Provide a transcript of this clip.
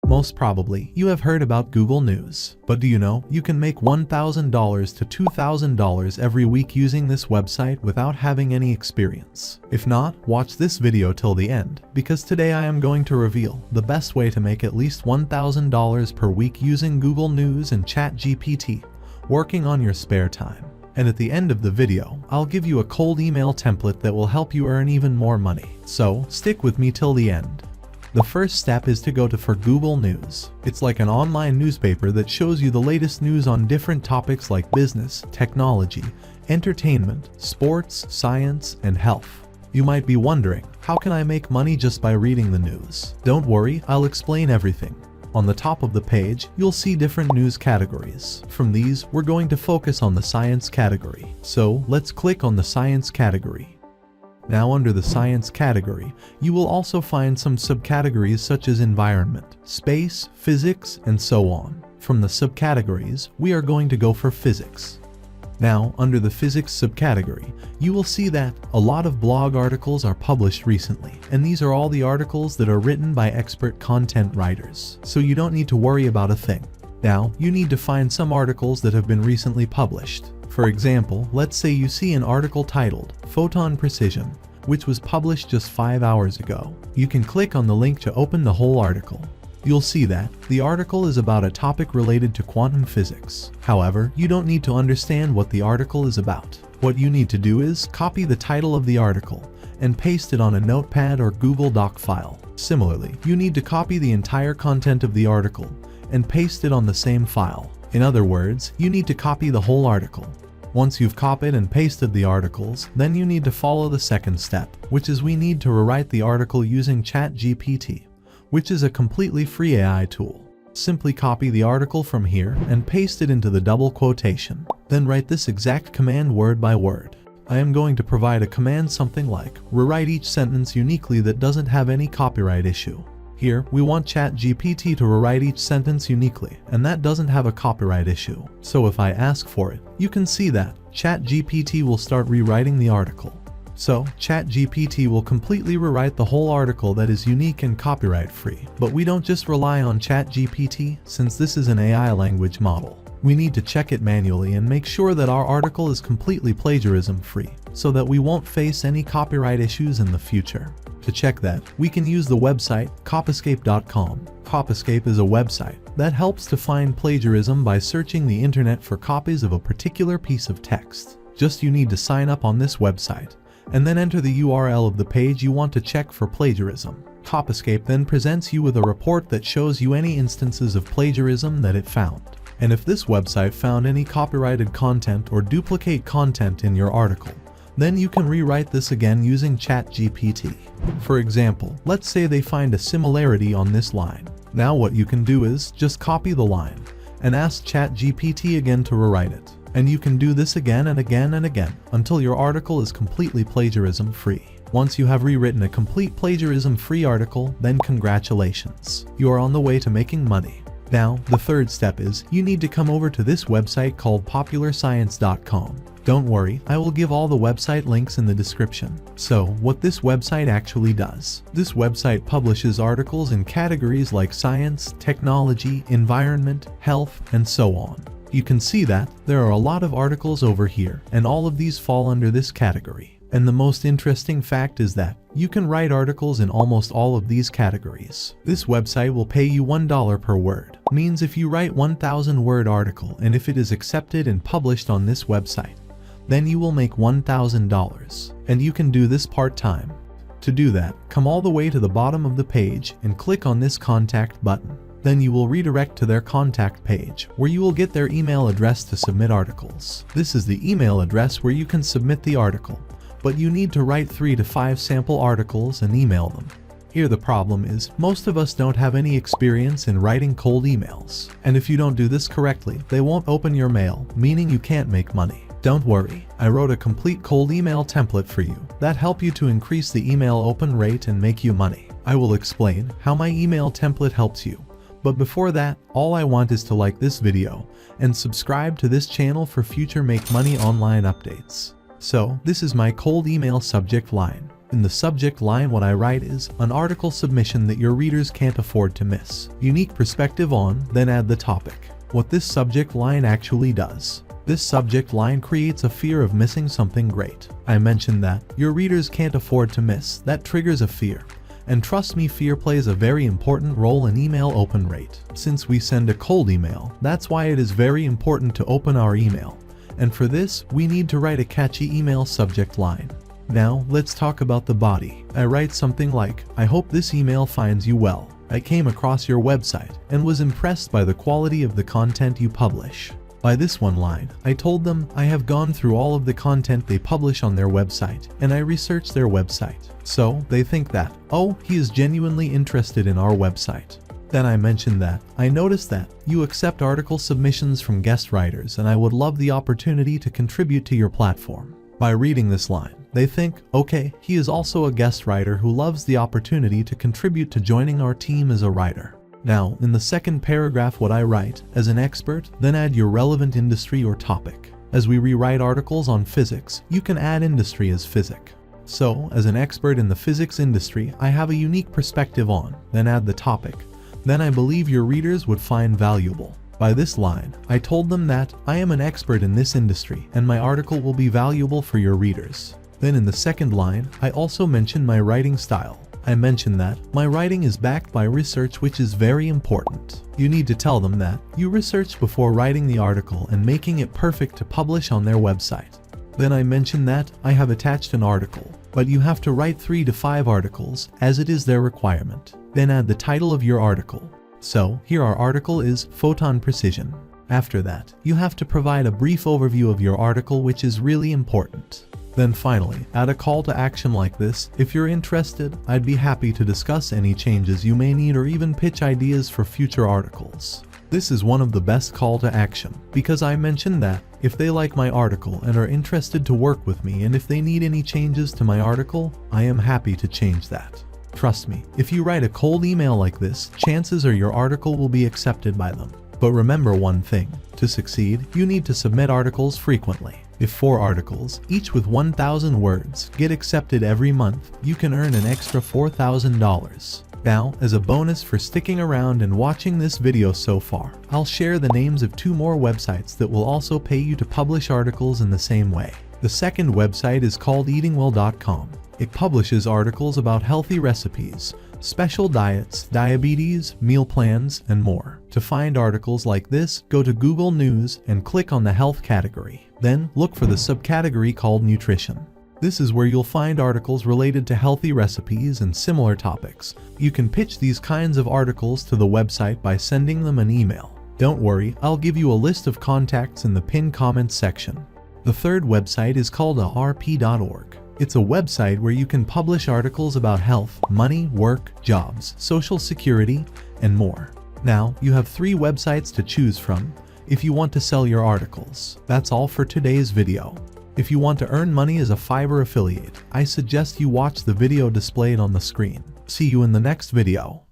Most probably, you have heard about Google News. But do you know, you can make $1,000 to $2,000 every week using this website without having any experience. If not, watch this video till the end, because today I am going to reveal the best way to make at least $1,000 per week using Google News and ChatGPT, working on your spare time. And at the end of the video, I'll give you a cold email template that will help you earn even more money. So, stick with me till the end. The first step is to go for Google News. It's like an online newspaper that shows you the latest news on different topics like business, technology, entertainment, sports, science, and health. You might be wondering, how can I make money just by reading the news? Don't worry, I'll explain everything. On the top of the page, you'll see different news categories. From these, we're going to focus on the science category. So, let's click on the science category. Now under the science category, you will also find some subcategories such as environment, space, physics, and so on. From the subcategories, we are going to go for physics. Now, under the physics subcategory, you will see that a lot of blog articles are published recently, and these are all the articles that are written by expert content writers, so you don't need to worry about a thing. Now, you need to find some articles that have been recently published. For example, let's say you see an article titled Photon Precision, which was published just 5 hours ago. You can click on the link to open the whole article. You'll see that the article is about a topic related to quantum physics. However, you don't need to understand what the article is about. What you need to do is copy the title of the article and paste it on a notepad or Google Doc file. Similarly, you need to copy the entire content of the article and paste it on the same file. In other words, you need to copy the whole article. Once you've copied and pasted the articles, then you need to follow the second step, which is we need to rewrite the article using ChatGPT, which is a completely free AI tool. Simply copy the article from here and paste it into the double quotation. Then write this exact command word by word. I am going to provide a command something like, rewrite each sentence uniquely that doesn't have any copyright issue. Here, we want ChatGPT to rewrite each sentence uniquely, and that doesn't have a copyright issue. So if I ask for it, you can see that ChatGPT will start rewriting the article. So, ChatGPT will completely rewrite the whole article that is unique and copyright-free. But we don't just rely on ChatGPT, since this is an AI language model. We need to check it manually and make sure that our article is completely plagiarism-free, so that we won't face any copyright issues in the future. To check that, we can use the website copyscape.com. Copyscape is a website that helps to find plagiarism by searching the internet for copies of a particular piece of text. Just you need to sign up on this website, and then enter the URL of the page you want to check for plagiarism. Copyscape then presents you with a report that shows you any instances of plagiarism that it found. And if this website found any copyrighted content or duplicate content in your article, then you can rewrite this again using ChatGPT. For example, let's say they find a similarity on this line. Now what you can do is just copy the line and ask ChatGPT again to rewrite it. And you can do this again and again and again until your article is completely plagiarism-free. Once you have rewritten a complete plagiarism-free article, then congratulations, you are on the way to making money. Now, the third step is, you need to come over to this website called popularscience.com. Don't worry, I will give all the website links in the description. So, what this website actually does. This website publishes articles in categories like science, technology, environment, health, and so on. You can see that there are a lot of articles over here, and all of these fall under this category. And the most interesting fact is that you can write articles in almost all of these categories. This website will pay you $1 per word. Means if you write 1,000 word article and if it is accepted and published on this website, then you will make $1,000. And you can do this part-time. To do that, come all the way to the bottom of the page and click on this contact button. Then you will redirect to their contact page, where you will get their email address to submit articles. This is the email address where you can submit the article, but you need to write 3 to 5 sample articles and email them. Here the problem is, most of us don't have any experience in writing cold emails, and if you don't do this correctly, they won't open your mail, meaning you can't make money. Don't worry, I wrote a complete cold email template for you that help you to increase the email open rate and make you money. I will explain how my email template helps you. But before that, all I want is to like this video and subscribe to this channel for future Make Money Online updates. So, this is my cold email subject line. In the subject line, what I write is an article submission that your readers can't afford to miss. Unique perspective on, then add the topic. What this subject line actually does. This subject line creates a fear of missing something great. I mentioned that your readers can't afford to miss. That triggers a fear. And trust me, fear plays a very important role in email open rate. Since we send a cold email, that's why it is very important to open our email. And for this, we need to write a catchy email subject line. Now, let's talk about the body. I write something like, I hope this email finds you well. I came across your website and was impressed by the quality of the content you publish. By this one line, I told them I have gone through all of the content they publish on their website and I researched their website. So they think that, oh, he is genuinely interested in our website. Then I mentioned that I noticed that you accept article submissions from guest writers and I would love the opportunity to contribute to your platform. By reading this line, they think, okay, he is also a guest writer who loves the opportunity to contribute to joining our team as a writer. Now, in the second paragraph, what I write, as an expert, then add your relevant industry or topic. As we rewrite articles on physics, you can add industry as physic. So, as an expert in the physics industry, I have a unique perspective on, then add the topic. Then I believe your readers would find valuable. By this line, I told them that I am an expert in this industry and my article will be valuable for your readers. Then in the second line, I also mentioned my writing style. I mentioned that my writing is backed by research, which is very important. You need to tell them that you researched before writing the article and making it perfect to publish on their website. Then I mentioned that I have attached an article, but you have to write 3 to 5 articles as it is their requirement. Then add the title of your article. So here our article is Photon Precision. After that, you have to provide a brief overview of your article, which is really important. Then finally, add a call to action like this. If you're interested, I'd be happy to discuss any changes you may need or even pitch ideas for future articles. This is one of the best call to action because I mentioned that if they like my article and are interested to work with me and if they need any changes to my article, I am happy to change that. Trust me, if you write a cold email like this, chances are your article will be accepted by them. But remember one thing, to succeed, you need to submit articles frequently. If 4 articles, each with 1,000 words, get accepted every month, you can earn an extra $4,000. Now, as a bonus for sticking around and watching this video so far, I'll share the names of 2 more websites that will also pay you to publish articles in the same way. The second website is called eatingwell.com. It publishes articles about healthy recipes, special diets, diabetes, meal plans, and more. To find articles like this, go to Google News and click on the health category. Then look for the subcategory called nutrition. This is where you'll find articles related to healthy recipes and similar topics. You can pitch these kinds of articles to the website by sending them an email. Don't worry, I'll give you a list of contacts in the pinned comments section. The third website is called arp.org. It's a website where you can publish articles about health, money, work, jobs, social security, and more. Now, you have 3 websites to choose from if you want to sell your articles. That's all for today's video. If you want to earn money as a Fiverr affiliate, I suggest you watch the video displayed on the screen. See you in the next video.